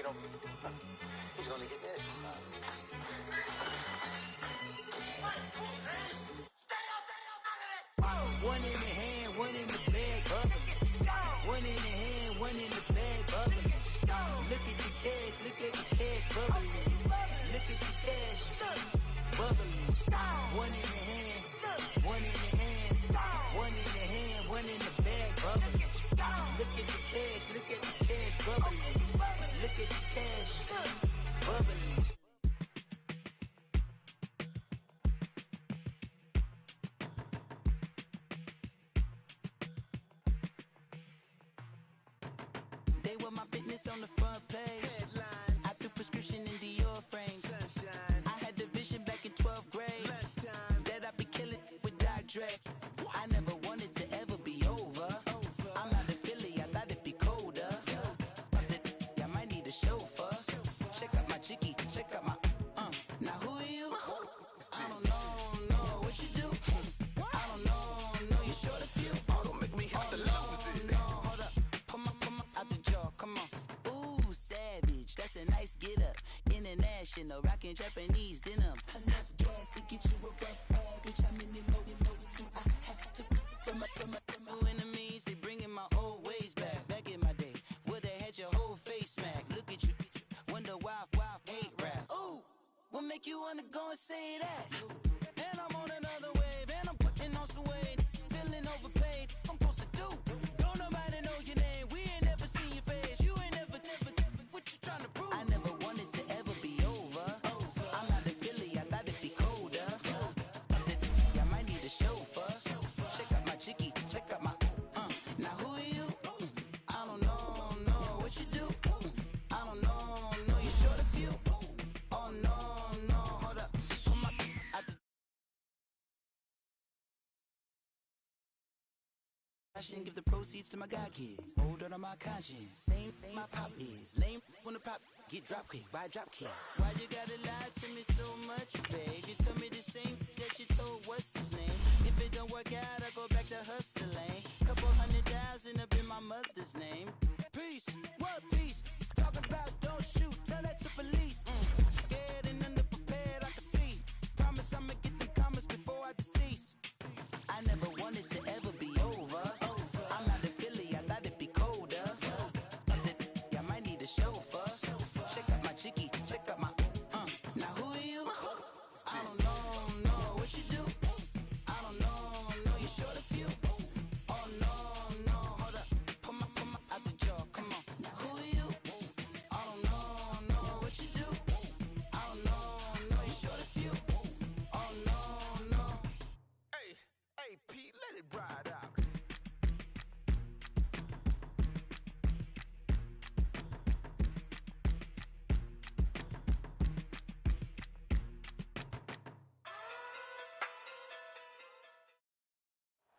He's gonna get this. One in the hand, one in the bag, bubbling. One in the hand, one in the bag, bubbling. Look at the cash, look at the cash, bubbling. Look at the cash, bubbling. One in the hand, one in the hand, one in the hand, one in the bag, bubbling. Look at the cash, look at the cash, bubbling. Look at the cash, bubbling. They were my business on the front page. Headlines. I threw prescription in Dior frames. Sunshine. I had the vision back in 12th grade. Lunchtime. That I'd be killing with Dr. Dre. I never wanted to ever be over. I'm out of Philly, I thought it'd be colder. I might need a chauffeur. Check out my chicky, check out my now who are you? I don't know what you do. I don't know you're short a few. Oh, don't make me have to lose it. No, hold up. Pull my out the jaw, come on. Ooh, savage, that's a nice get up. International, rockin' Japanese denim. Enough gas to get you above average. How many more do I have to from my enemies? They bringing my old ways back. Back in my day, where they had your whole face smacked. Look at you, wonder why hate rap. Ooh, what make you wanna go and say that? And I'm on another wave, and I'm putting on some weight. Feeling overpaid, I'm supposed to do. Don't nobody know your name, we ain't never seen your face. You ain't never, what you trying to prove? I never wanted to ever be over. I'm out of Philly, I thought it'd be colder. I might need a chauffeur. Check out my chicky, check out my now who are you? I don't know what you do. I don't know you're short a few. Oh no, hold up. Pull my out the I shouldn't give the proceeds to my god kids. Hold on my conscience. Same my pop is. Lame when the pop get drop kick by drop kick. Why you gotta lie to me so much, babe? You tell me the same that you told what's his name. If it don't work out, I go back to hustling. Couple $100,000 up in my mother's name. Peace, what peace? Talk about don't shoot, tell that to police. Scared and underprepared, I can see. Promise I'ma get them comments before I decease. I never wanted to ever be over. I'm out of Philly, I thought it'd be colder. I might need a chauffeur. Check out my chicky, check out my now who are you? I don't know what you do. I don't know you're short a few. Oh no, hold up. Pull my out the jaw, come on. Now who are you? I don't know what you do. I don't know you're short a few. Oh no. Hey, Pete, let it ride out.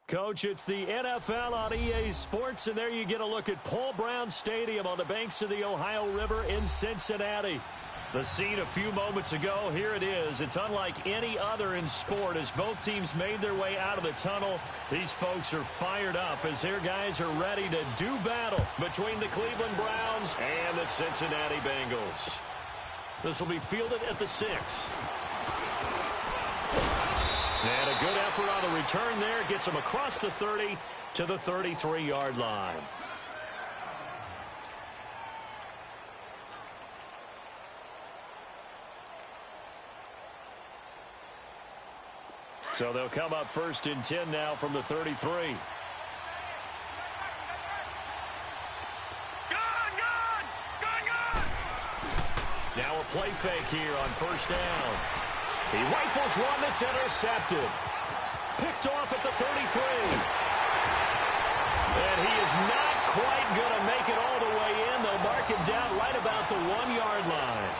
Coach, it's the NFL on EA Sports, and there you get a look at Paul Brown Stadium on the banks of the Ohio River in Cincinnati. The scene a few moments ago, here it is. It's unlike any other in sport as both teams made their way out of the tunnel. These folks are fired up as their guys are ready to do battle between the Cleveland Browns and the Cincinnati Bengals. This will be fielded at the 6. And a good effort on the return there. Gets him across the 30 to the 33-yard line. So they'll come up 1st and 10 now from the 33. Now a play fake here on 1st down. He rifles one that's intercepted. Picked off at the 33. And he is not quite going to make it all the way in. They'll mark him down right about the 1-yard line.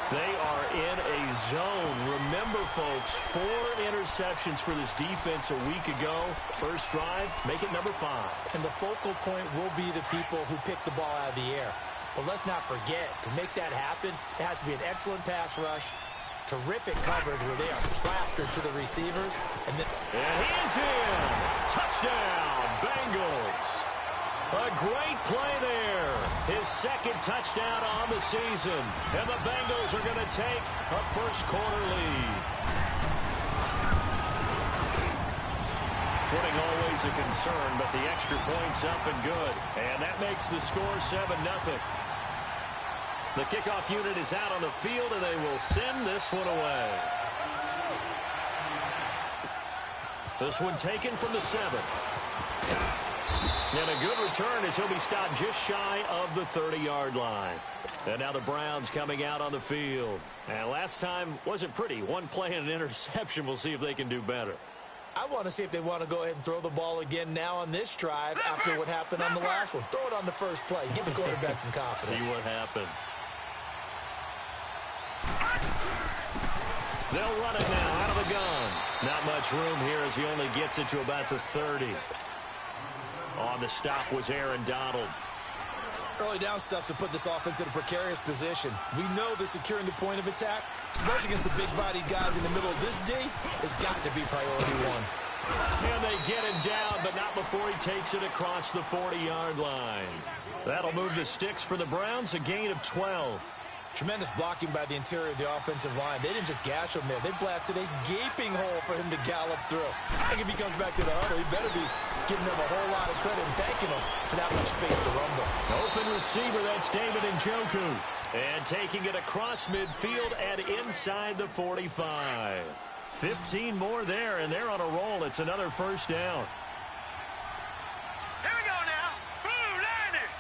They are in a zone. Remember, folks, 4 interceptions for this defense a week ago. First drive, make it number 5. And the focal point will be the people who pick the ball out of the air. But let's not forget, to make that happen, it has to be an excellent pass rush, terrific coverage where they are plastered to the receivers. And he is in. Touchdown, Bengals. A great play there. His second touchdown on the season. And the Bengals are going to take a first-quarter lead. Footing always a concern, but the extra point's up and good. And that makes the score 7-0. The kickoff unit is out on the field, and they will send this one away. This one taken from the 7. And a good return as he'll be stopped just shy of the 30-yard line. And now the Browns coming out on the field. And last time wasn't pretty. One play and an interception. We'll see if they can do better. I want to see if they want to go ahead and throw the ball again now on this drive after what happened on the last one. Throw it on the first play. Give the quarterback some confidence. See what happens. They'll run it now out of the gun. Not much room here as he only gets it to about the 30. On the stop was Aaron Donald. Early down stuff to put this offense in a precarious position. We know that securing the point of attack, especially against the big-bodied guys in the middle of this D, has got to be priority one. And they get him down, but not before he takes it across the 40-yard line. That'll move the sticks for the Browns, a gain of 12. Tremendous blocking by the interior of the offensive line. They didn't just gash him there. They blasted a gaping hole for him to gallop through. I think if he comes back to the huddle, he better be giving them a whole lot of credit and thanking them for that much space to rumble. Open receiver, that's David Njoku. And taking it across midfield and inside the 45. 15 more there, and they're on a roll. It's another first down. Here we go now. Blue Lightning.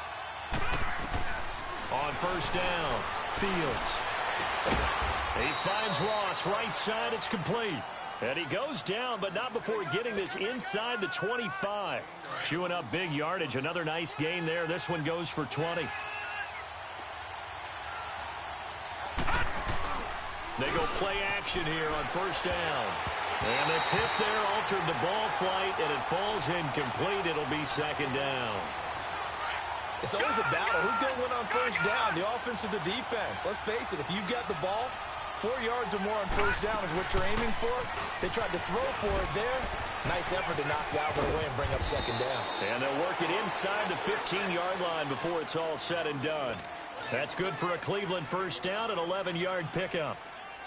On first down, Fields. He finds Ross, right side, it's complete. And he goes down, but not before getting this inside the 25. Chewing up big yardage, another nice gain there. This one goes for 20. They go play action here on first down. And the tip there altered the ball flight, and it falls incomplete. It'll be second down. It's always a battle. Who's going to win on first down, the offense or the defense? Let's face it, if you've got the ball, 4 yards or more on first down is what you're aiming for. They tried to throw for it there. Nice effort to knock the Albert away and bring up second down. And they'll work it inside the 15-yard line before it's all said and done. That's good for a Cleveland first down, an 11-yard pickup.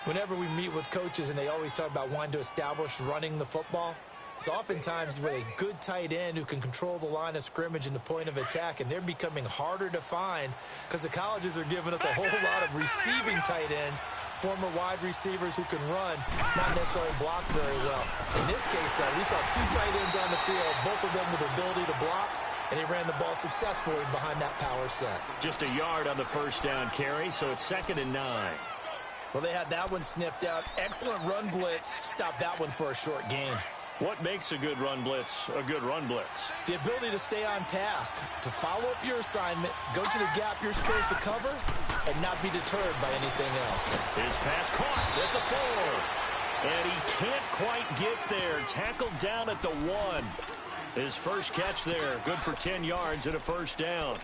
Whenever we meet with coaches and they always talk about wanting to establish running the football, it's oftentimes with a good tight end who can control the line of scrimmage and the point of attack, and they're becoming harder to find because the colleges are giving us a whole lot of receiving tight ends, former wide receivers who can run, not necessarily block very well. In this case, though, we saw 2 tight ends on the field, both of them with the ability to block, and he ran the ball successfully behind that power set. Just a yard on the first down carry, so it's 2nd and 9. Well, they had that one sniffed out. Excellent run blitz. Stopped that one for a short gain. What makes a good run blitz a good run blitz? The ability to stay on task, to follow up your assignment, go to the gap you're supposed to cover, and not be deterred by anything else. His pass caught at the 4. And he can't quite get there. Tackled down at the 1. His first catch there. Good for 10 yards and a first down.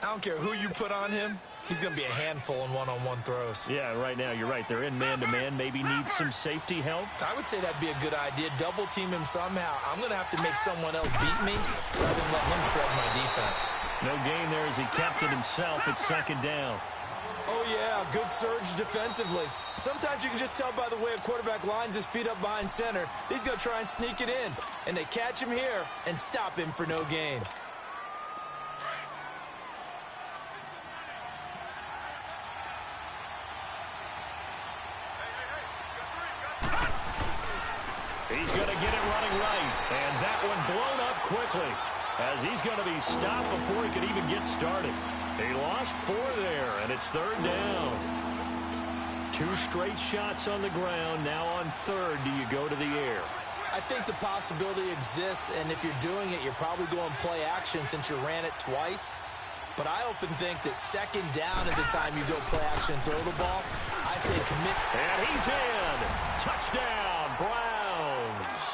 I don't care who you put on him. He's going to be a handful in one-on-one throws. Yeah, right now, you're right. They're in man-to-man. Maybe need some safety help. I would say that'd be a good idea. Double team him somehow. I'm going to have to make someone else beat me rather than let him shred my defense. No gain there as he kept it himself at 2nd down. Oh, yeah, good surge defensively. Sometimes you can just tell by the way a quarterback lines his feet up behind center. He's going to try and sneak it in. And they catch him here and stop him for no gain. He's going to get it running right. And that one blown up quickly as he's going to be stopped before he could even get started. He lost 4 there, and it's 3rd down. 2 straight shots on the ground. Now on 3rd, do you go to the air? I think the possibility exists, and if you're doing it, you're probably going play action since you ran it twice. But I often think that 2nd down is the time you go play action and throw the ball. I say commit. And he's in. Touchdown, Browns.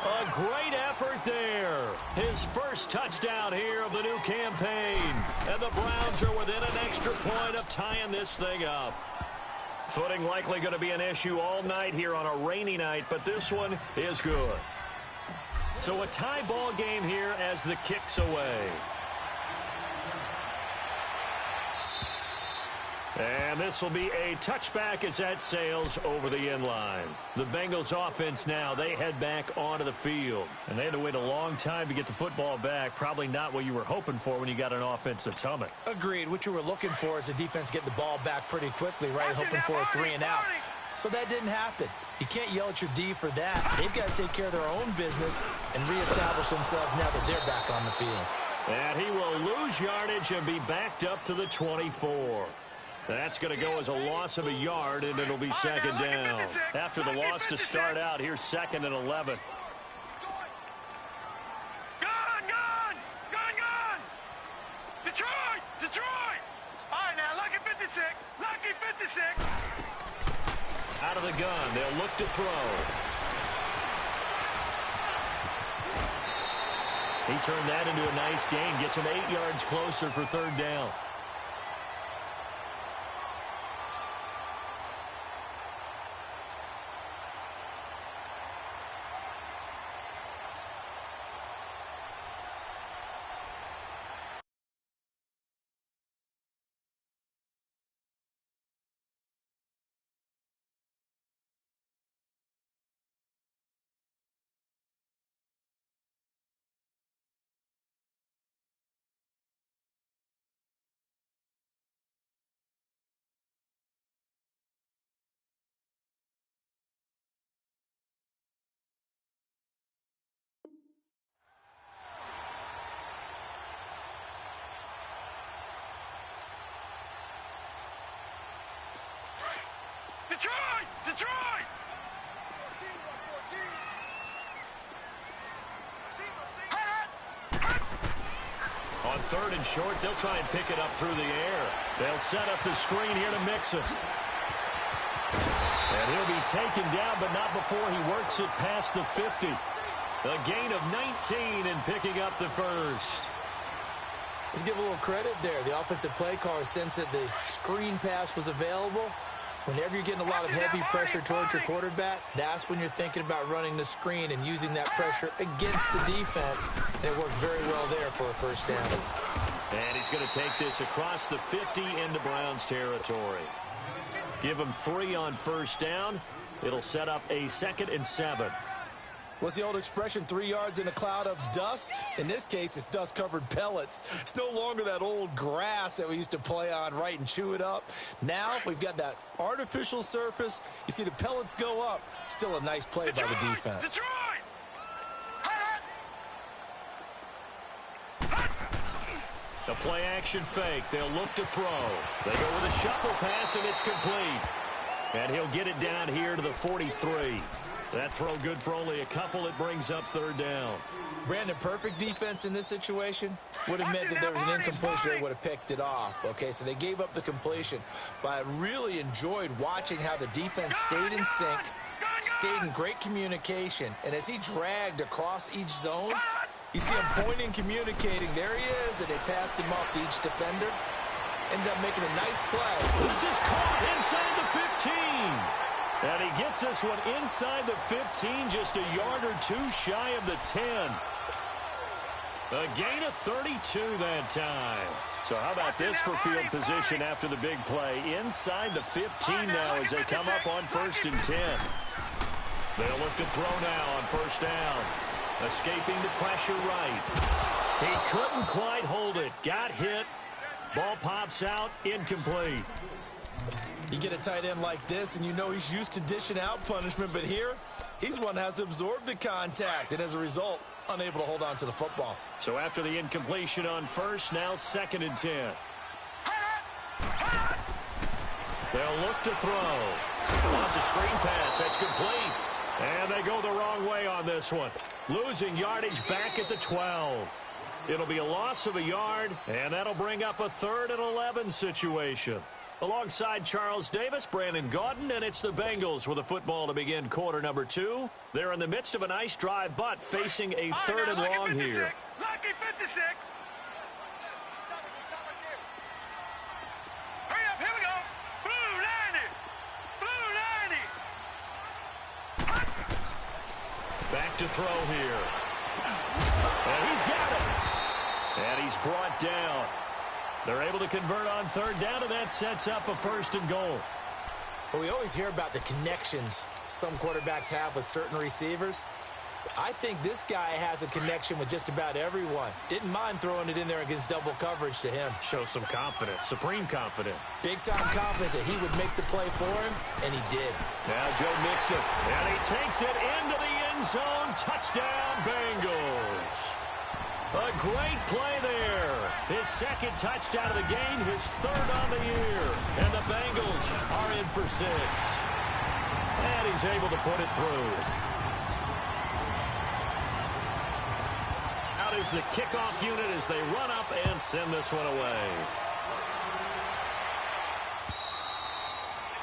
A great effort there. His first touchdown here of the new campaign. And the Browns are within an extra point of tying this thing up. Footing likely going to be an issue all night here on a rainy night, but this one is good. So a tie ball game here as the kick's away. And this will be a touchback as that sails over the end line. The Bengals offense now, they head back onto the field. And they had to wait a long time to get the football back. Probably not what you were hoping for when you got an offense that's humming. Agreed. What you were looking for is the defense getting the ball back pretty quickly, right? Hoping for a 3 and out. So that didn't happen. You can't yell at your D for that. They've got to take care of their own business and reestablish themselves now that they're back on the field. And he will lose yardage and be backed up to the 24. That's going to go as a loss of a yard, and it'll be second down. After the loss to start out, here's 2nd and 11. Gone! Detroit! All right, now, lucky 56. Out of the gun, they'll look to throw. He turned that into a nice gain, gets him 8 yards closer for 3rd down. Detroit! On 3rd and short, they'll try and pick it up through the air. They'll set up the screen here to mix it. And he'll be taken down, but not before he works it past the 50. A gain of 19 and picking up the first. Let's give a little credit there. The offensive play caller sensed that the screen pass was available. Whenever you're getting a lot of heavy pressure towards your quarterback, that's when you're thinking about running the screen and using that pressure against the defense. And it worked very well there for a first down. And he's going to take this across the 50 into Browns territory. Give him 3 on first down. It'll set up a 2nd and 7. What's the old expression, 3 yards in a cloud of dust? In this case, it's dust-covered pellets. It's no longer that old grass that we used to play on, right, and chew it up. Now we've got that artificial surface. You see the pellets go up. Still a nice play by the defense. The play-action fake. They'll look to throw. They go with a shuffle pass, and it's complete. And he'll get it down here to the 43. That throw good for only a couple. It brings up 3rd down. Brandon, perfect defense in this situation would have meant that there was an incompletion. They would have picked it off. Okay, so they gave up the completion. But I really enjoyed watching how the defense stayed in sync, stayed in great communication. And as he dragged across each zone, you see him pointing, communicating. There he is, and they passed him off to each defender. Ended up making a nice play. This is caught inside the 15. And he gets this one inside the 15, just a yard or 2 shy of the 10. A gain of 32 that time. So how about this for field position after the big play? Inside the 15 now as they come up on 1st and 10. They'll look to throw now on 1st down. Escaping the pressure right. He couldn't quite hold it. Got hit. Ball pops out. Incomplete. You get a tight end like this, and you know he's used to dishing out punishment, but here, he's one that has to absorb the contact, and as a result, unable to hold on to the football. So after the incompletion on 1st, now 2nd and 10. They'll look to throw. Wants a screen pass. That's complete. And they go the wrong way on this one. Losing yardage back at the 12. It'll be a loss of a yard, and that'll bring up a 3rd and 11 situation. Alongside Charles Davis, Brandon Gaudin, and it's the Bengals with a football to begin quarter number 2. They're in the midst of a nice drive, but facing a 3rd and long here. Lucky 56. Hurry up, here we go. Blue 90. Back to throw here. And he's got it. And he's brought down. They're able to convert on third down, and that sets up a 1st and goal. Well, we always hear about the connections some quarterbacks have with certain receivers. I think this guy has a connection with just about everyone. Didn't mind throwing it in there against double coverage to him. Shows some confidence, supreme confidence. Big-time confidence that he would make the play for him, and he did. Now Joe Mixon, and he takes it into the end zone. Touchdown, Bengals. A great play there. His 2nd touchdown of the game, his 3rd on the year. And the Bengals are in for 6. And he's able to put it through. Out is the kickoff unit as they run up and send this one away.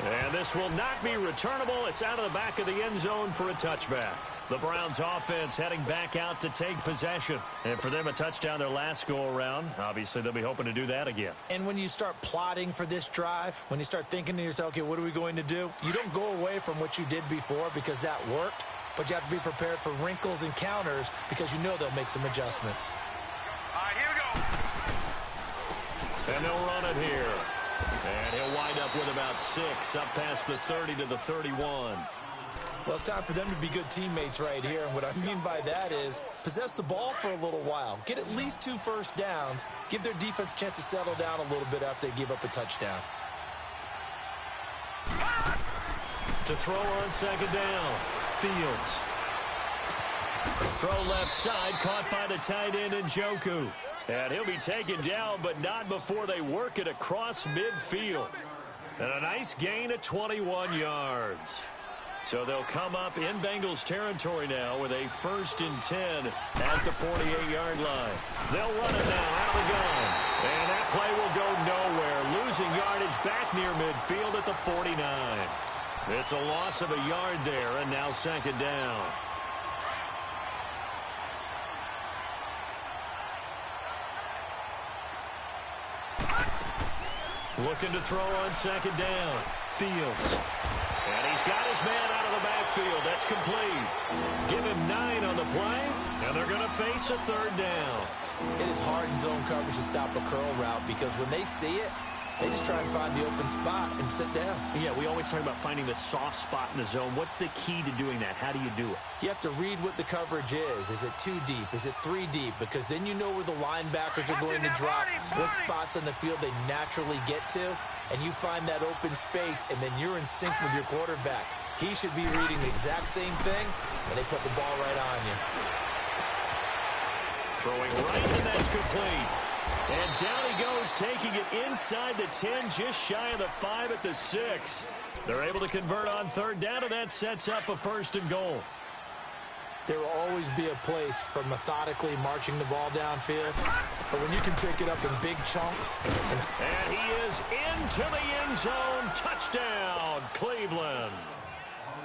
And this will not be returnable. It's out of the back of the end zone for a touchback. The Browns offense heading back out to take possession. And for them, a touchdown their last go-around. Obviously, they'll be hoping to do that again. And when you start plotting for this drive, when you start thinking to yourself, okay, what are we going to do? You don't go away from what you did before because that worked, but you have to be prepared for wrinkles and counters because you know they'll make some adjustments. All right, here we go. And they'll run it here. And he'll wind up with about 6, up past the 30 to the 31. Well, it's time for them to be good teammates right here. And what I mean by that is possess the ball for a little while. Get at least 2 first downs. Give their defense a chance to settle down a little bit after they give up a touchdown. To throw on 2nd down, Fields. Throw left side, caught by the tight end Njoku. And he'll be taken down, but not before they work it across midfield. And a nice gain of 21 yards. So they'll come up in Bengals territory now with a 1st and 10 at the 48-yard line. They'll run it now out of the gun. And that play will go nowhere. Losing yardage back near midfield at the 49. It's a loss of a yard there, and now 2nd down. Looking to throw on 2nd down. Fields. And he's got his man out of the backfield. That's complete. Give him 9 on the play, and they're going to face a 3rd down. It is hard in zone coverage to stop a curl route because when they see it, they just try and find the open spot and sit down. Yeah, we always talk about finding the soft spot in the zone. What's the key to doing that? How do you do it? You have to read what the coverage is. Is it 2 deep? Is it 3 deep? Because then you know where the linebackers are going to drop, what spots on the field they naturally get to, and you find that open space, and then you're in sync with your quarterback. He should be reading the exact same thing, and they put the ball right on you. Throwing right, and that's complete. And down he goes, taking it inside the 10, just shy of the 5 at the 6. They're able to convert on 3rd down, and that sets up a 1st and goal. There will always be a place for methodically marching the ball downfield, but when you can pick it up in big chunks. And he is into the end zone. Touchdown, Cleveland.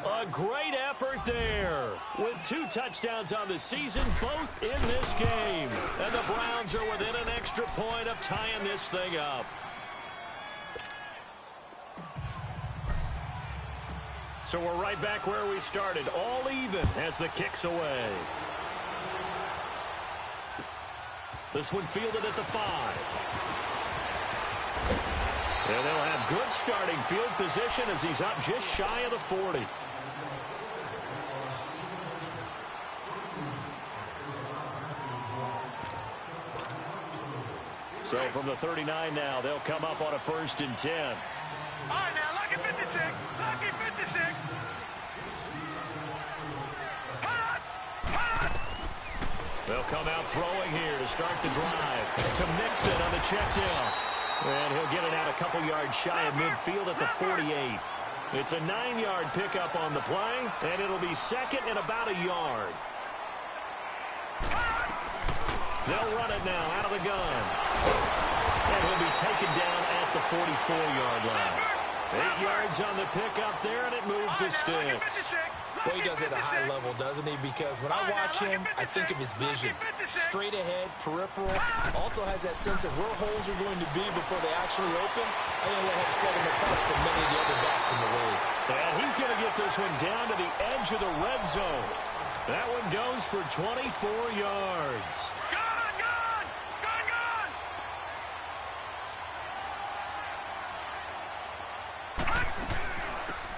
A great effort there with 2 touchdowns on the season, both in this game. And the Browns are within an extra point of tying this thing up. So we're right back where we started, all even as the kick's away. This one fielded at the 5. And they'll have good starting field position as he's up just shy of the 40. So from the 39 now, they'll come up on a 1st and 10. All right, now, lucky 56. Lucky 56. They'll come out throwing here to start the drive. To Mixon on the check down. And he'll get it out a couple yards shy of midfield at the 48. It's a 9-yard pickup on the play, and it'll be 2nd and about a yard. They'll run it now out of the gun. And he'll be taken down at the 44-yard line. 8 yards on the pickup there, and it moves the sticks. Boy, he does it at a high level, doesn't he? Because when I watch him, I think of his vision. Straight ahead, peripheral. Also has that sense of where holes are going to be before they actually open. I think that helps set him apart from many of the other backs in the league. And he's going to get this one down to the edge of the red zone. That one goes for 24 yards.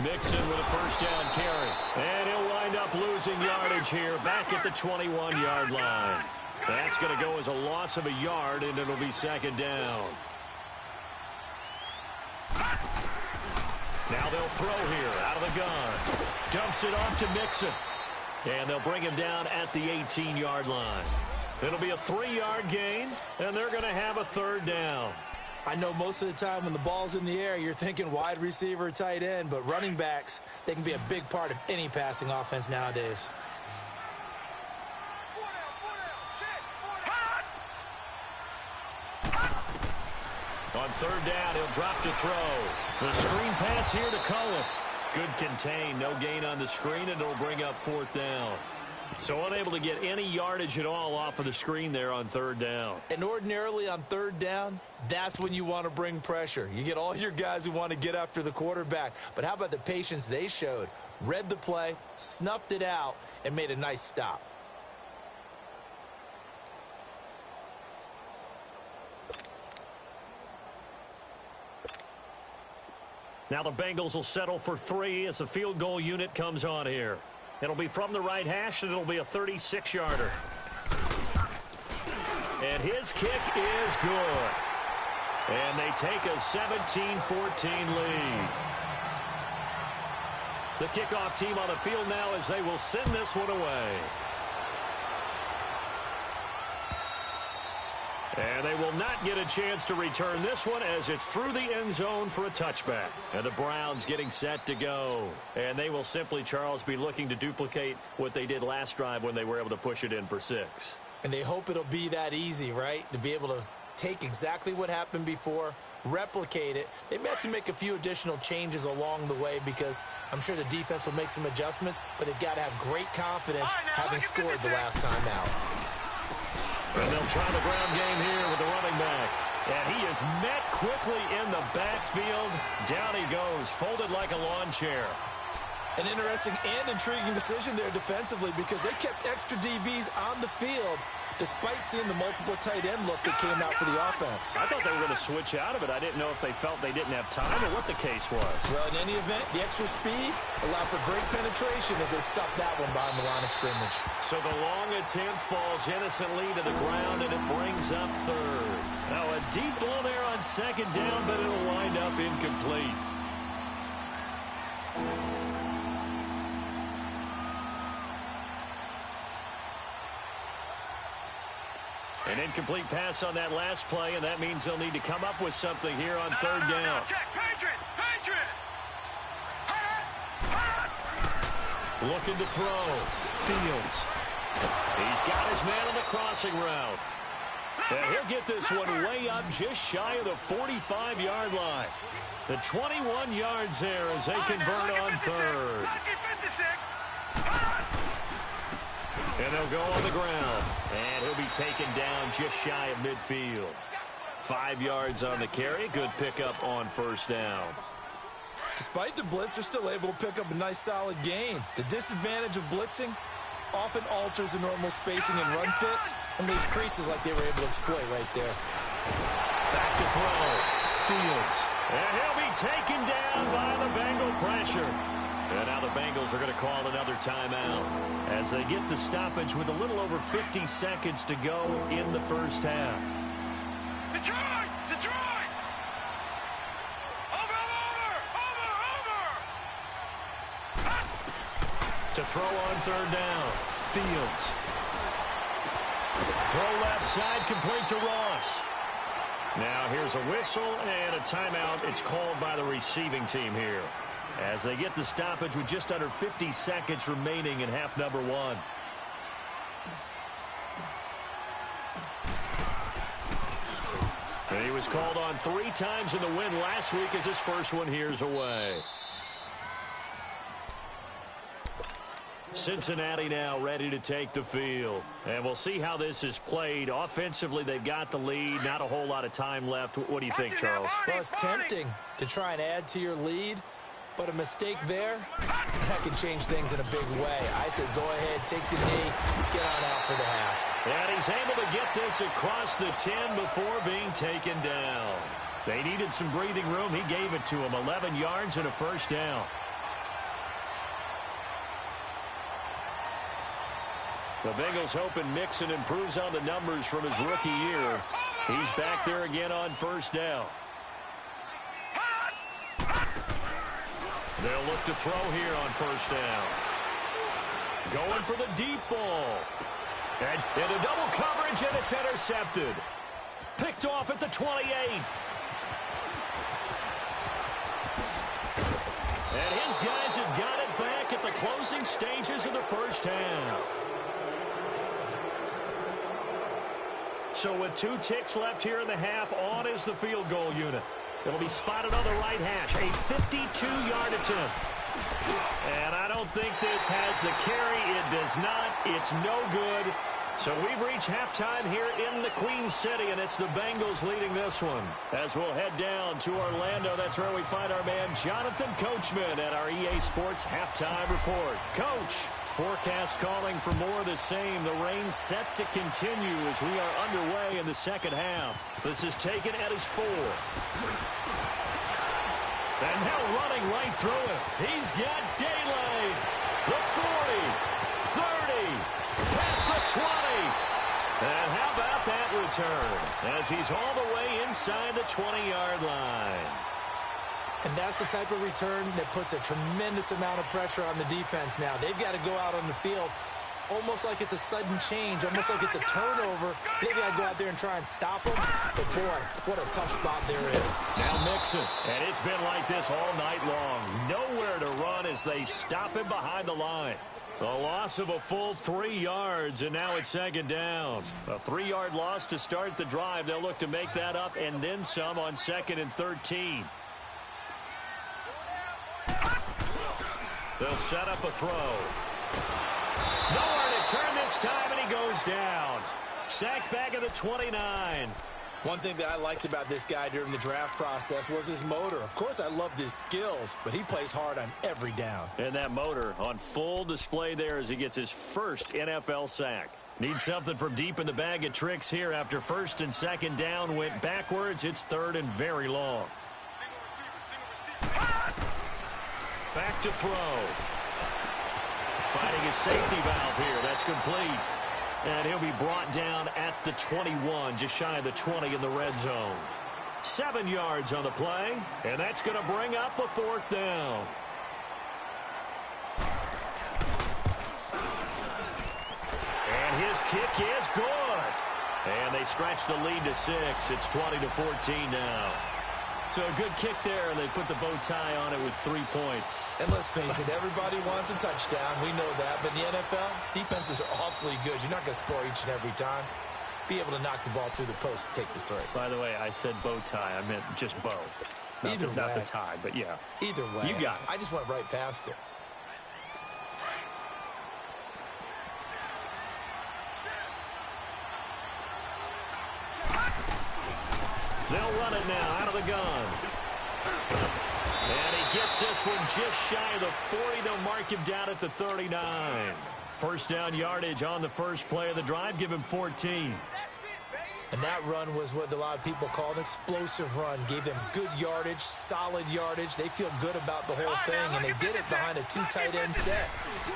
Mixon with a first down carry. And he'll wind up losing yardage here back at the 21-yard line. That's going to go as a loss of a yard, and it'll be second down. Now they'll throw here out of the gun. Dumps it off to Mixon. And they'll bring him down at the 18-yard line. It'll be a 3-yard gain, and they're going to have a third down. I know most of the time when the ball's in the air, you're thinking wide receiver, tight end, but running backs, they can be a big part of any passing offense nowadays. On third down, he'll drop to throw. The screen pass here to Cullen. Good contain, no gain on the screen, and it'll bring up fourth down. So unable to get any yardage at all off of the screen there on third down. And ordinarily on third down, that's when you want to bring pressure. You get all your guys who want to get after the quarterback. But how about the patience they showed? Read the play, snuffed it out, and made a nice stop. Now the Bengals will settle for 3 as the field goal unit comes on here. It'll be from the right hash, and it'll be a 36-yarder. And his kick is good. And they take a 17-14 lead. The kickoff team on the field now as they will send this one away. And they will not get a chance to return this one as it's through the end zone for a touchback. And the Browns getting set to go. And they will simply, Charles, be looking to duplicate what they did last drive when they were able to push it in for 6. And they hope it'll be that easy, right? To be able to take exactly what happened before, replicate it. They may have to make a few additional changes along the way because I'm sure the defense will make some adjustments, but they've got to have great confidence having scored the last time out. And they'll try the ground game here with the running back. And he is met quickly in the backfield. Down he goes, folded like a lawn chair. An interesting and intriguing decision there defensively because they kept extra DBs on the field despite seeing the multiple tight end look that came out for the offense. I thought they were going to switch out of it. I didn't know if they felt they didn't have time or what the case was. Well, in any event, the extra speed allowed for great penetration as they stuffed that one behind the line of scrimmage. So the long attempt falls innocently to the ground, and it brings up third. Now a deep ball there on second down, but it'll wind up incomplete. An incomplete pass on that last play, and that means they'll need to come up with something here on third down. Looking to throw. Fields. He's got his man on the crossing route. And he'll get this one way up just shy of the 45-yard line. The 21 yards there as they convert on third. And they'll go on the ground. And he'll be taken down just shy of midfield. 5 yards on the carry. Good pickup on first down. Despite the blitz, they're still able to pick up a nice solid gain. The disadvantage of blitzing often alters the normal spacing and run fits and leaves creases like they were able to exploit right there. Back to throw. Fields. And he'll be taken down by the Bengal pressure. And now the Bengals are going to call another timeout as they get the stoppage with a little over 50 seconds to go in the first half. Detroit! Detroit! Over! To throw on third down. Fields. Throw left side, complete to Ross. Now here's a whistle and a timeout. It's called by the receiving team here as they get the stoppage with just under 50 seconds remaining in half number 1. And he was called on 3 times in the win last week as his first one here's away. Cincinnati now ready to take the field. And we'll see how this is played. Offensively, they've got the lead. Not a whole lot of time left. What do you think, Charles? Well, it's tempting to try and add to your lead. But a mistake there, that can change things in a big way. I say go ahead, take the knee, get on out for the half. And he's able to get this across the 10 before being taken down. They needed some breathing room. He gave it to him. 11 yards and a first down. The Bengals hoping Mixon improves on the numbers from his rookie year. He's back there again on first down. They'll look to throw here on first down. Going for the deep ball. And into double coverage, and it's intercepted. Picked off at the 28. And his guys have got it back at the closing stages of the first half. So with 2 ticks left here in the half, on is the field goal unit. It'll be spotted on the right hash. A 52-yard attempt. And I don't think this has the carry. It does not. It's no good. So we've reached halftime here in the Queen City, and it's the Bengals leading this one. As we'll head down to Orlando, that's where we find our man Jonathan Coachman at our EA Sports Halftime Report. Coach, forecast calling for more of the same. The rain set to continue as we are underway in the second half. This is taken at his 4. And now running right through it. He's got daylight. The 40, 30. Past the 20. And how about that return? As he's all the way inside the 20-yard line. And that's the type of return that puts a tremendous amount of pressure on the defense now. They've got to go out on the field almost like it's a sudden change, almost like it's a turnover. Maybe I go out there and try and stop them. But, boy, what a tough spot they're in. Now Mixon. And it's been like this all night long. Nowhere to run as they stop him behind the line. A loss of a full 3 yards, and now it's second down. A 3-yard loss to start the drive. They'll look to make that up and then some on 2nd and 13. They'll set up a throw. Nowhere to turn this time, and he goes down. Sacked back at the 29. One thing that I liked about this guy during the draft process was his motor. Of course, I loved his skills, but he plays hard on every down. And that motor on full display there as he gets his first NFL sack. Needs something from deep in the bag of tricks here after 1st and 2nd down went backwards. It's 3rd and very long. Back to throw. Finding his safety valve here. That's complete. And he'll be brought down at the 21, just shy of the 20 in the red zone. 7 yards on the play, and that's going to bring up a 4th down. And his kick is good. And they stretch the lead to 6. It's 20-14 now. So a good kick there, and they put the bow tie on it with 3 points. And let's face it, everybody wants a touchdown. We know that. But in the NFL, defenses are awfully good. You're not going to score each and every time. Be able to knock the ball through the post and take the 3. By the way, I said bow tie. I meant just bow. Not the tie, but yeah. Either way. You got it. I just went right past it. They'll run it now out of the gun. And he gets this one just shy of the 40. They'll mark him down at the 39. First down yardage on the first play of the drive. Give him 14. And that run was what a lot of people call an explosive run. Gave them good yardage, solid yardage. They feel good about the whole thing, and they did it behind a 2 tight end set.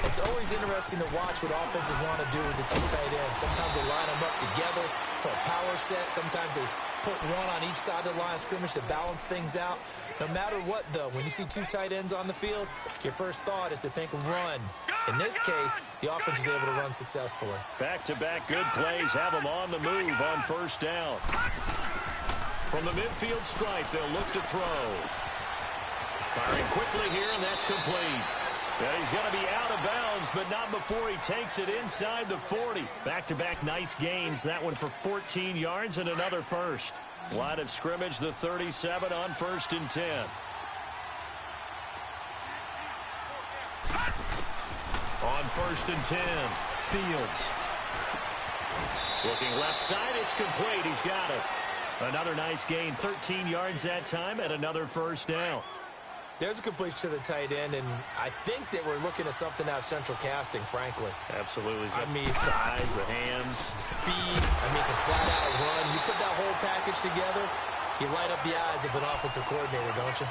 It's always interesting to watch what offenses want to do with the 2 tight ends. Sometimes they line them up together for a power set. Sometimes they put one on each side of the line of scrimmage to balance things out. No matter what, though, when you see 2 tight ends on the field, your first thought is to think run. In this case, the offense was able to run successfully. Back-to-back good plays have them on the move on first down. From the midfield stripe, they'll look to throw. Firing quickly here, and that's complete. Yeah, he's going to be out of bounds, but not before he takes it inside the 40. Back-to-back nice gains. That one for 14 yards and another first. Line of scrimmage, the 37 on 1st and 10. On 1st and 10, Fields. Looking left side, it's complete. He's got it. Another nice gain, 13 yards that time, and another first down. There's a completion to the tight end, and I think that we're looking at something out of central casting, frankly. Absolutely. I mean, size, the hands. Speed, can flat out run. You put that whole package together, you light up the eyes of an offensive coordinator, don't you?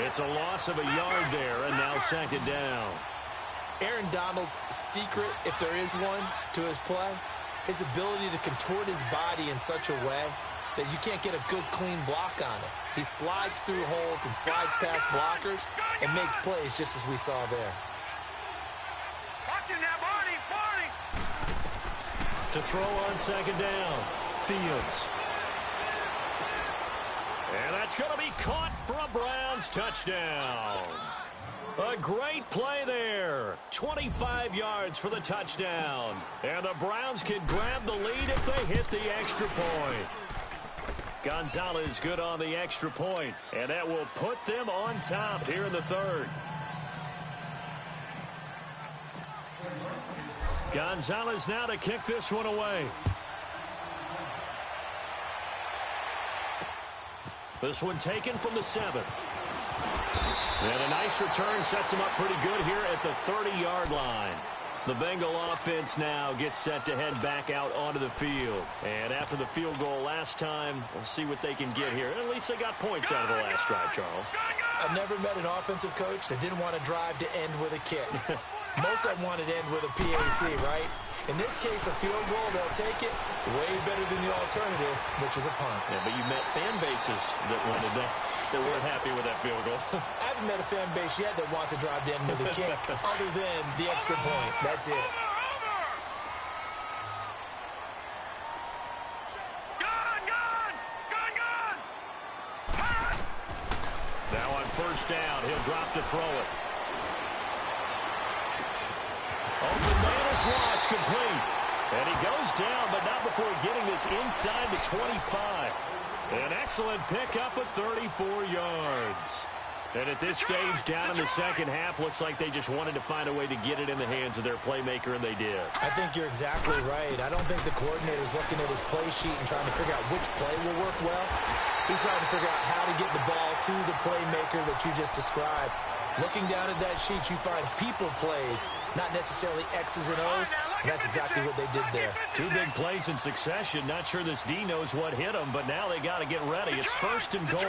It's a loss of a yard there, and now 2nd down. Aaron Donald's secret, if there is one, to his play, his ability to contort his body in such a way that you can't get a good, clean block on it. He slides through holes and slides past blockers and makes plays just as we saw there. To throw on second down, Fields. And that's going to be caught for a Browns touchdown. A great play there. 25 yards for the touchdown. And the Browns can grab the lead if they hit the extra point. Gonzalez good on the extra point, and that will put them on top here in the third. Gonzalez now to kick this one away. This one taken from the 7. And a nice return sets him up pretty good here at the 30-yard line. The Bengal offense now gets set to head back out onto the field. And after the field goal last time, we'll see what they can get here. At least they got points out of the last drive, Charles. I've never met an offensive coach that didn't want to drive to end with a kick. Most of them wanted to end with a PAT, right? In this case, a field goal, they'll take it way better than the alternative, which is a punt. Yeah, but you met fan bases that wanted that, that weren't happy with that field goal. I haven't met a fan base yet that wants to drive to end with a kick other than the extra point. That's it. Now on first down, he'll drop to throw it. Oh, the man is lost complete. And he goes down, but not before getting this inside the 25. An excellent pickup of 34 yards. And at this stage, down in the second half, looks like they just wanted to find a way to get it in the hands of their playmaker, and they did. I think you're exactly right. I don't think the coordinator's looking at his play sheet and trying to figure out which play will work well. He's trying to figure out how to get the ball to the playmaker that you just described. Looking down at that sheet, you find people plays, not necessarily X's and O's, and that's exactly what they did there. Two big plays in succession. Not sure this D knows what hit them, but now they got to get ready. It's first and goal.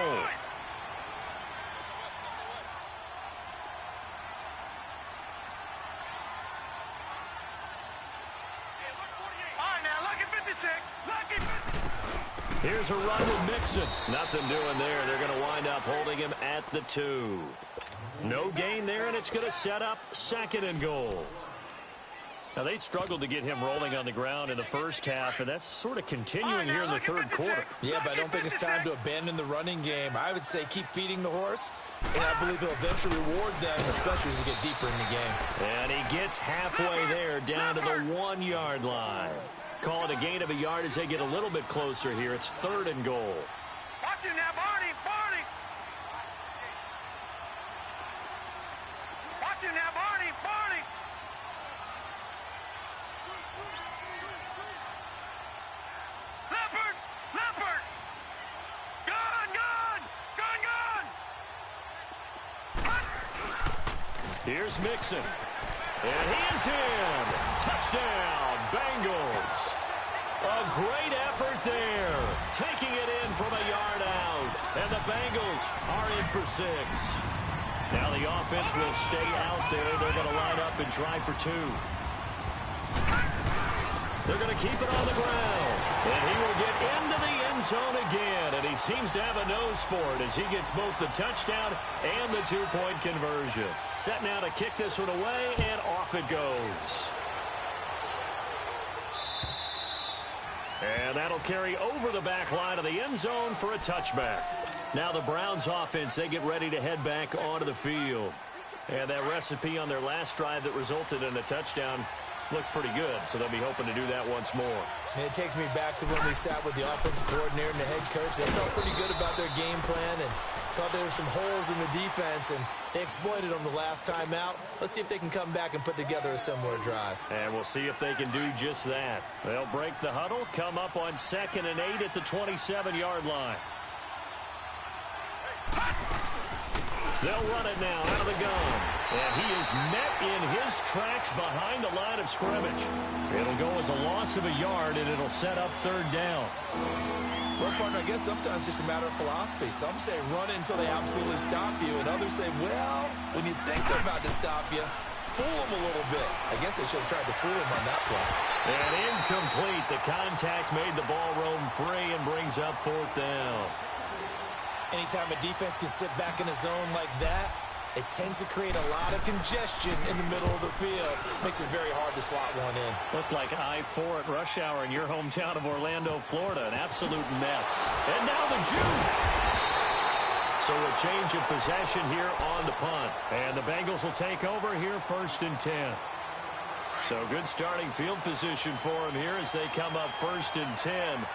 Here's a run with Mixon. Nothing doing there. They're going to wind up holding him at the 2. No gain there, and it's going to set up second and goal. Now, they struggled to get him rolling on the ground in the first half, and that's sort of continuing here in the third quarter. Yeah, but I don't think it's time to abandon the running game. I would say keep feeding the horse, and I believe he'll eventually reward them, especially as we get deeper in the game. And he gets halfway there, down to the 1-yard line. Call it a gain of a yard as they get a little bit closer here. It's third and goal. Watch him now, Barney! Barney! Watch him now, Barney! Barney! Leopard! Leopard! Gone! Gone! Gone! Here's Mixon. And he is in. Touchdown, Bengals. A great effort there. Taking it in from a yard out. And the Bengals are in for 6. Now the offense will stay out there. They're going to line up and try for 2. They're going to keep it on the ground. And he will get into the end zone again. And he seems to have a nose for it as he gets both the touchdown and the 2-point conversion. Set now to kick this one away, and off it goes. And that'll carry over the back line of the end zone for a touchback. Now the Browns offense, they get ready to head back onto the field. And that recipe on their last drive that resulted in a touchdown looked pretty good, so they'll be hoping to do that once more. And it takes me back to when we sat with the offensive coordinator and the head coach. They felt pretty good about their game plan and thought there were some holes in the defense, and they exploited them the last time out. Let's see if they can come back and put together a similar drive. And we'll see if they can do just that. They'll break the huddle, come up on 2nd and 8 at the 27-yard line. They'll run it now out of the gun. And he is met in his tracks behind the line of scrimmage. It'll go as a loss of a yard, and it'll set up 3rd down. Well, partner, I guess sometimes it's just a matter of philosophy. Some say run it until they absolutely stop you, and others say, well, when you think they're about to stop you, fool him a little bit. I guess they should have tried to fool him on that play. And incomplete. The contact made the ball roam free and brings up 4th down. Anytime a defense can sit back in a zone like that, it tends to create a lot of congestion in the middle of the field. Makes it very hard to slot one in. Looked like I-4 at rush hour in your hometown of Orlando, Florida. An absolute mess. And now the juke. So a change of possession here on the punt. And the Bengals will take over here 1st and 10. So good starting field position for them here as they come up 1st and 10. All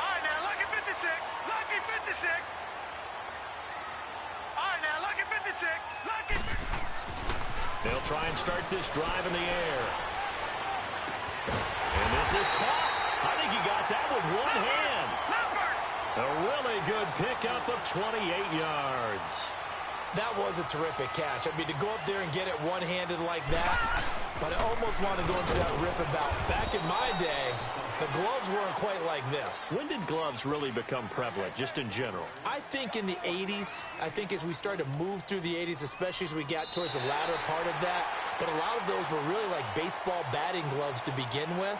right, now look at 56. Lucky 56. All right, now look at 56. Lucky 56. They'll try and start this drive in the air. And this is caught. I think he got that with one hand. A really good pickup of 28 yards. That was a terrific catch. I mean, to go up there and get it one-handed like that, but I almost want to go into that riff about back in my day, the gloves weren't quite like this. When did gloves really become prevalent, just in general? I think in the 80s. I think as we started to move through the 80s, especially as we got towards the latter part of that. But a lot of those were really like baseball batting gloves to begin with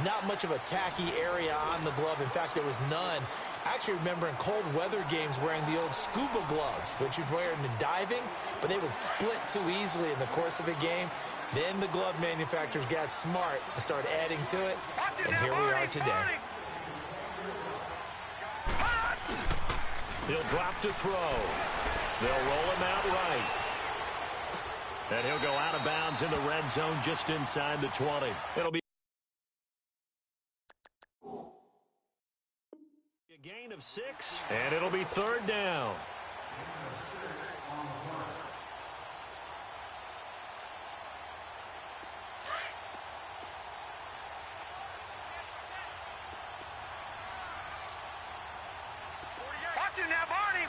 not much of a tacky area on the glove. In fact, there was none. I actually remember in cold weather games wearing the old scuba gloves, which you'd wear in diving, but they would split too easily in the course of a game. Then the glove manufacturers got smart and started adding to it, and here we are today. He'll drop to throw. They'll roll him out right. And he'll go out of bounds in the red zone just inside the 20. It'll be a gain of 6, and it'll be 3rd down. Watch it now, Barney.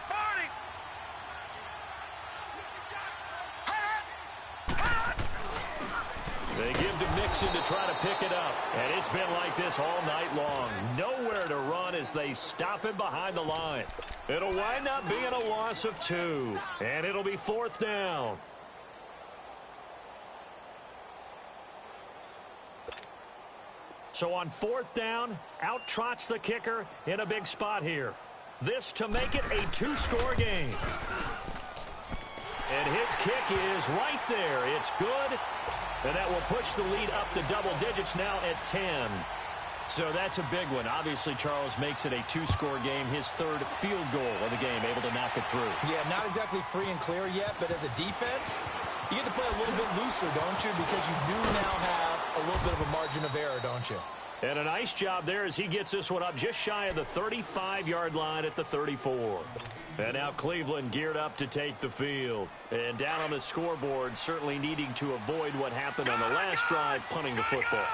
They give to Mixon to try to pick it up. And it's been like this all night long. Nowhere to run as they stop him behind the line. It'll wind up being a loss of 2. And it'll be 4th down. So on 4th down, out trots the kicker in a big spot here. This to make it a 2-score game. And his kick is right there. It's good. And that will push the lead up to double digits now at 10. So that's a big one. Obviously, Charles makes it a 2-score game. His 3rd field goal of the game, able to knock it through. Yeah, not exactly free and clear yet, but as a defense, you get to play a little bit looser, don't you? Because you do now have a little bit of a margin of error, don't you? And a nice job there as he gets this one up just shy of the 35-yard line at the 34. And now Cleveland geared up to take the field. And down on the scoreboard, certainly needing to avoid what happened on the last drive, punting the football.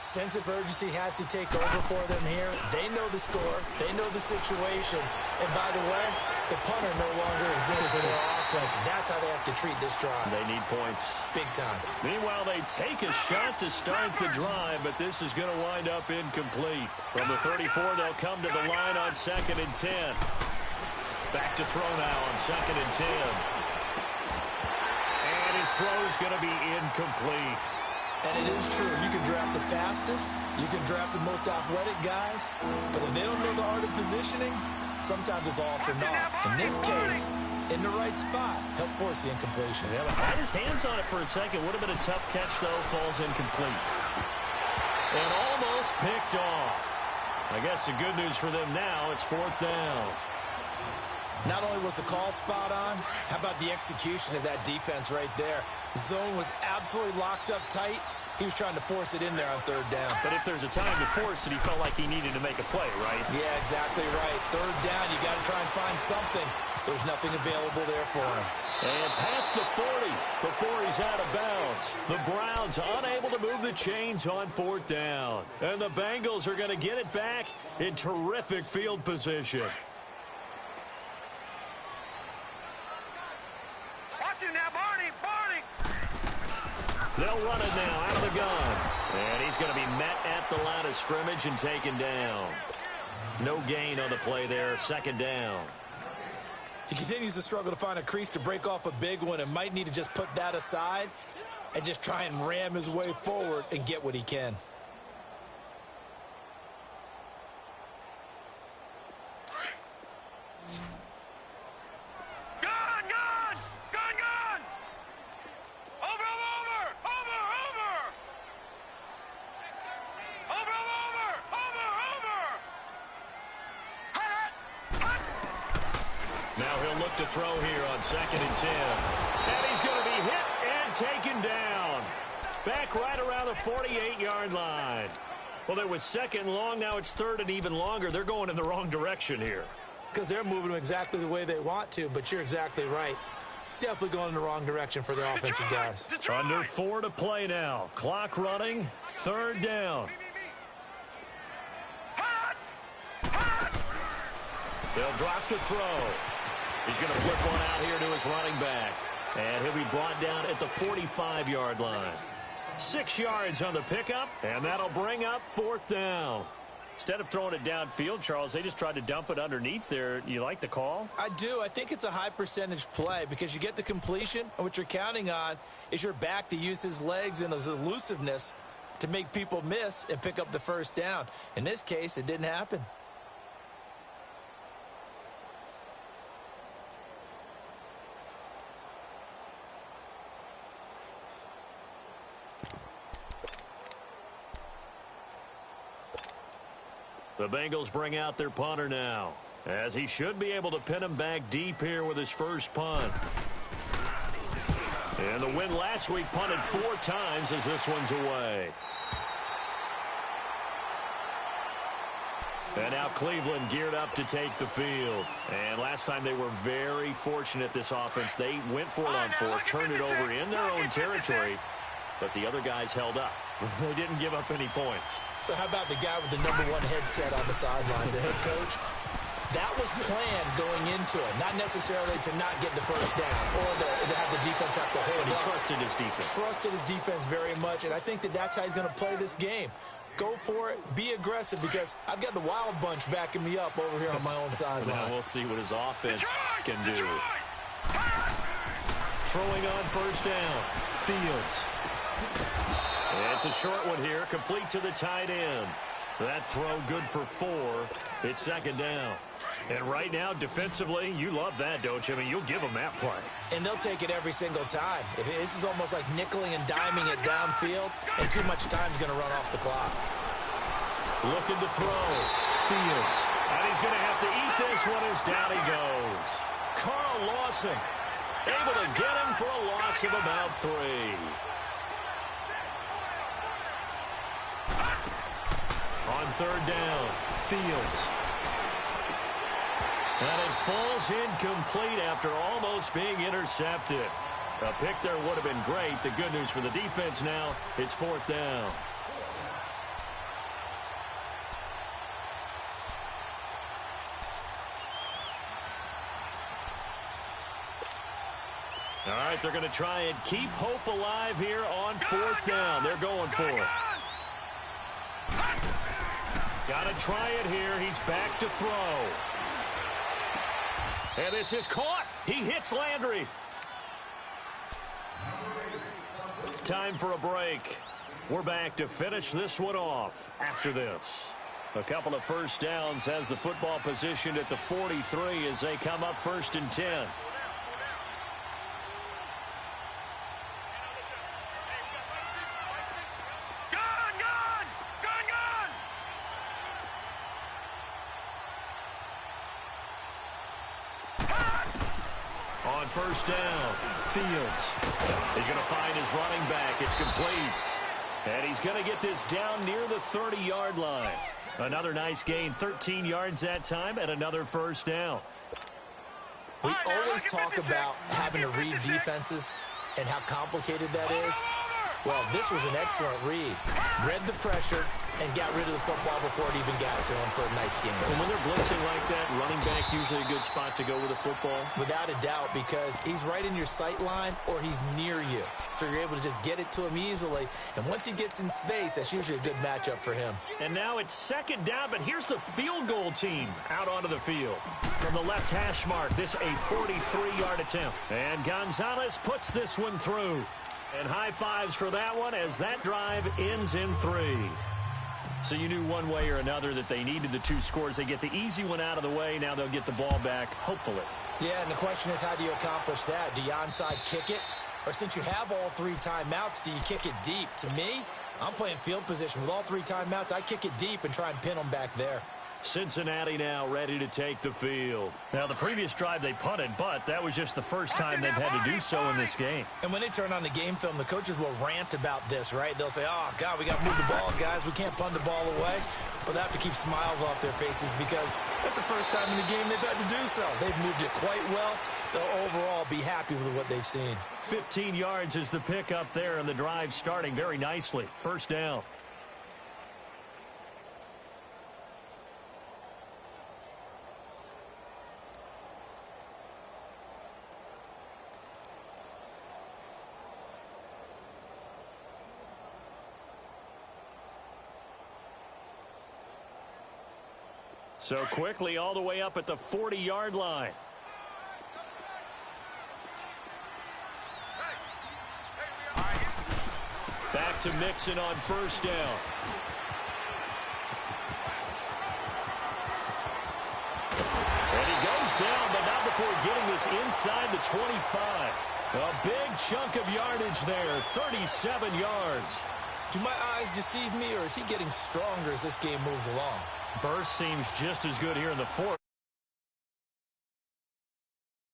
Sense of urgency has to take over for them here. They know the score. They know the situation. And by the way, the punter no longer exists for their offense. That's how they have to treat this drive. They need points. Big time. Meanwhile, they take a shot to start the drive, but this is going to wind up incomplete. From the 34, they'll come to the line on 2nd and 10. Back to throw now on 2nd and 10. And his throw is going to be incomplete. And it is true. You can draft the fastest. You can draft the most athletic guys. But if they don't know the art of positioning, sometimes it's all for naught. In this case, in the right spot, help force the incompletion. Yeah, but had his hands on it for a second. Would have been a tough catch, though. Falls incomplete. And almost picked off. I guess the good news for them now, it's 4th down. Not only was the call spot on, how about the execution of that defense right there? The zone was absolutely locked up tight. He was trying to force it in there on 3rd down. But if there's a time to force it, he felt like he needed to make a play, right? Yeah, exactly right. 3rd down, you got to try and find something. There's nothing available there for him. And past the 40 before he's out of bounds. The Browns unable to move the chains on 4th down. And the Bengals are going to get it back in terrific field position. Now, Barney. They'll run it now out of the gun. And he's going to be met at the line of scrimmage and taken down. No gain on the play there. 2nd down. He continues to struggle to find a crease to break off a big one and might need to just put that aside and just try and ram his way forward and get what he can. Now he'll look to throw here on 2nd and 10. And he's going to be hit and taken down. Back right around the 48-yard line. Well, there was 2nd and long. Now it's 3rd and even longer. They're going in the wrong direction here. Because they're moving them exactly the way they want to, but you're exactly right. Definitely going in the wrong direction for the offensive guys. Under 4 to play now. Clock running. 3rd down. They'll drop to throw. He's going to flip one out here to his running back. And he'll be brought down at the 45-yard line. 6 yards on the pickup, and that'll bring up 4th down. Instead of throwing it downfield, Charles, they just tried to dump it underneath there. You like the call? I do. I think it's a high-percentage play because you get the completion, and what you're counting on is your back to use his legs and his elusiveness to make people miss and pick up the 1st down. In this case, it didn't happen. The Bengals bring out their punter now, as he should be able to pin him back deep here with his first punt. And the win last week punted 4 times as this one's away. And now Cleveland geared up to take the field. And last time they were very fortunate, this offense. They went for it on 4, turned it over in their own territory, but the other guys held up. They didn't give up any points. So how about the guy with the #1 headset on the sidelines, the head coach? That was planned going into it, not necessarily to not get the 1st down or to have the defense have to hold up. He trusted his defense. Trusted his defense very much, and I think that's how he's going to play this game. Go for it, be aggressive, because I've got the Wild Bunch backing me up over here on my own sideline. Now we'll see what his offense can do. Throwing on 1st down, Fields. It's a short one here, complete to the tight end. That throw good for 4. It's 2nd down. And right now, defensively, you love that, don't you? I mean, you'll give them that play. And they'll take it every single time. This is almost like nickeling and diming it downfield, and too much time's going to run off the clock. Looking to throw. Fields. And he's going to have to eat this one as down he goes. Carl Lawson able to get him for a loss of about 3. On 3rd down, Fields. And it falls incomplete after almost being intercepted. A pick there would have been great. The good news for the defense now, it's 4th down. All right, they're going to try and keep hope alive here on 4th down. They're going for it. Got to try it here. He's back to throw. And this is caught. He hits Landry. Time for a break. We're back to finish this one off after this. A couple of 1st downs has the football positioned at the 43 as they come up 1st and 10. On 1st down, Fields. He's going to find his running back. It's complete. And he's going to get this down near the 30-yard line. Another nice gain, 13 yards that time, and another 1st down. We always talk about having to read defenses and how complicated that is. Well, this was an excellent read. Read the pressure, and got rid of the football before it even got to him for a nice game. And when they're blitzing like that, running back usually a good spot to go with the football? Without a doubt, because he's right in your sight line or he's near you. So you're able to just get it to him easily. And once he gets in space, that's usually a good matchup for him. And now it's second down, but here's the field goal team out onto the field. From the left hash mark, this a 43-yard attempt. And Gonzalez puts this one through. And high fives for that one as that drive ends in 3. So you knew one way or another that they needed the 2 scores. They get the easy one out of the way. Now they'll get the ball back, hopefully. Yeah, and the question is, how do you accomplish that? Do you onside kick it? Or since you have all 3 timeouts, do you kick it deep? To me, I'm playing field position. With all 3 timeouts, I kick it deep and try and pin them back there. Cincinnati now ready to take the field. Now, the previous drive they punted, but that was just the first time they've had to do so in this game. And when they turn on the game film, the coaches will rant about this, right? They'll say, oh, God, we got to move the ball, guys. We can't punt the ball away. But they have to keep smiles off their faces because that's the first time in the game they've had to do so. They've moved it quite well. They'll overall be happy with what they've seen. 15 yards is the pick up there, and the drive starting very nicely. First down. So quickly all the way up at the 40-yard line. Back to Mixon on first down. And he goes down, but not before getting this inside the 25. A big chunk of yardage there, 37 yards. Do my eyes deceive me, or is he getting stronger as this game moves along? Burst seems just as good here in the 4th.